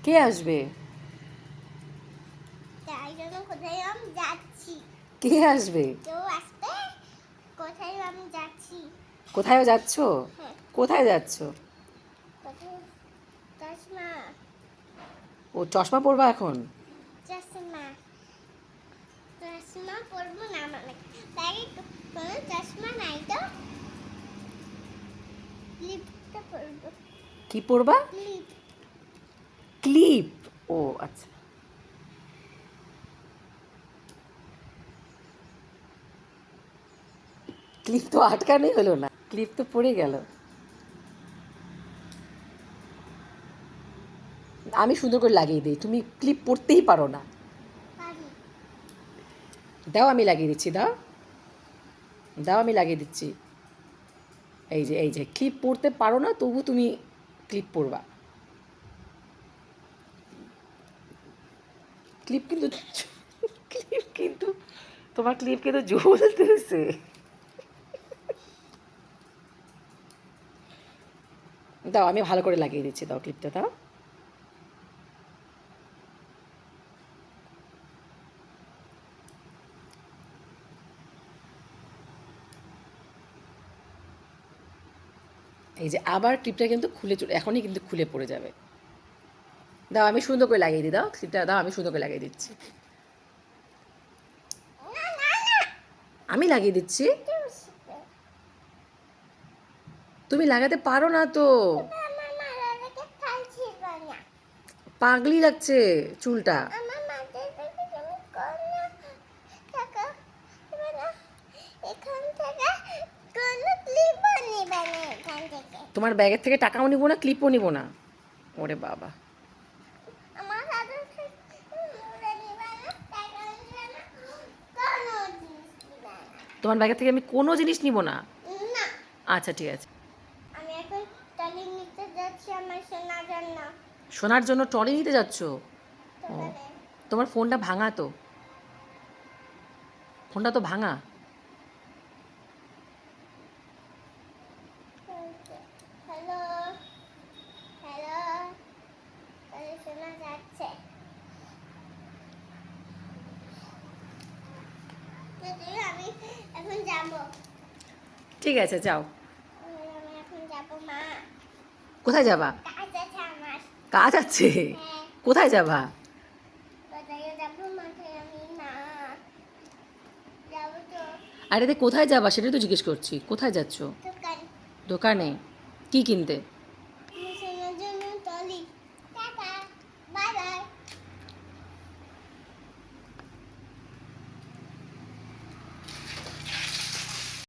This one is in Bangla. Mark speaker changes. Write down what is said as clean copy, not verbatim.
Speaker 1: কে আসবে?
Speaker 2: তাই জন্য কোথায় আমি যাচ্ছি।
Speaker 1: কে আসবে?
Speaker 2: কেউ আসবে? কোথায় আমি যাচ্ছি?
Speaker 1: কোথায় যাচ্ছ?
Speaker 2: হ্যাঁ।
Speaker 1: কোথায় যাচ্ছ?
Speaker 2: কোথায়? চশমা।
Speaker 1: ও চশমা পরবা এখন?
Speaker 2: চশমা। চশমা পরবো না মানে ব্যাগে কোনো চশমা নাই তো ক্লিপটা পরবো।
Speaker 1: কি পরবা?
Speaker 2: ক্লিপ।
Speaker 1: ক্লিপ। ও আচ্ছা। ক্লিপ তো আটকানোই হলো না, ক্লিপ তো পড়ে গেল। আমি সুন্দর করে লাগিয়ে দিই, তুমি ক্লিপ পরতেই পারো না।
Speaker 2: পারি।
Speaker 1: দাও আমি লাগিয়ে দিচ্ছি, দাও দাও আমি লাগিয়ে দিচ্ছি। এই যে ক্লিপ পরতে পারো না, তবু তুমি ক্লিপ পরবা। ক্লিপ কিন্তু ক্লিপ কিন্তু তোমার ক্লিপ কিন্তু জ্বলতেছে। দাও আমি ভালো করে লাগিয়ে দিচ্ছি, দাও ক্লিপটা দাও। এই যে আবার ক্লিপটা কিন্তু এখনই কিন্তু খুলে পড়ে যাবে। দাও আমি সুন্দর করে লাগিয়ে দিই, দাও ক্লিপটা দাও, আমি সুন্দর করে লাগিয়ে দিচ্ছি। আমি লাগিয়ে দিচ্ছি। তুমি লাগাতে পারো না তো। পাগলি লাগছে চুলটা। তোমার ব্যাগের থেকে টাকাও নিব না, ক্লিপও নিব না। ওরে বাবা, তোমার ব্যাগের থেকে আমি কোনো জিনিস নিব না। আচ্ছা ঠিক আছে।
Speaker 2: আমি এখন টলি নিতে যাচ্ছি আমার সোনার জন্য।
Speaker 1: শোনার জন্য ট্রলি নিতে যাচ্ছ? ও, তোমার ফোনটা ভাঙা তো, ফোনটা তো ভাঙা।
Speaker 2: হ্যালো হ্যালো তাহলে শোনা যাচ্ছে? আমি এখন যাবো।
Speaker 1: ঠিক আছে যাও।
Speaker 2: আমি এখন যাবো মা।
Speaker 1: কোথায় যাবা?
Speaker 2: কাজ আছে আমার।
Speaker 1: কাজ আছে?
Speaker 2: হ্যাঁ।
Speaker 1: কোথায় যাবা?
Speaker 2: কোথায় যাবো মাঠে আমি না যাবো তো।
Speaker 1: আরে কোথায় যাবা সেটা তো জিজ্ঞেস করছি, কোথায় যাচ্ছ?
Speaker 2: দোকান।
Speaker 1: দোকানে? কি কিনতে?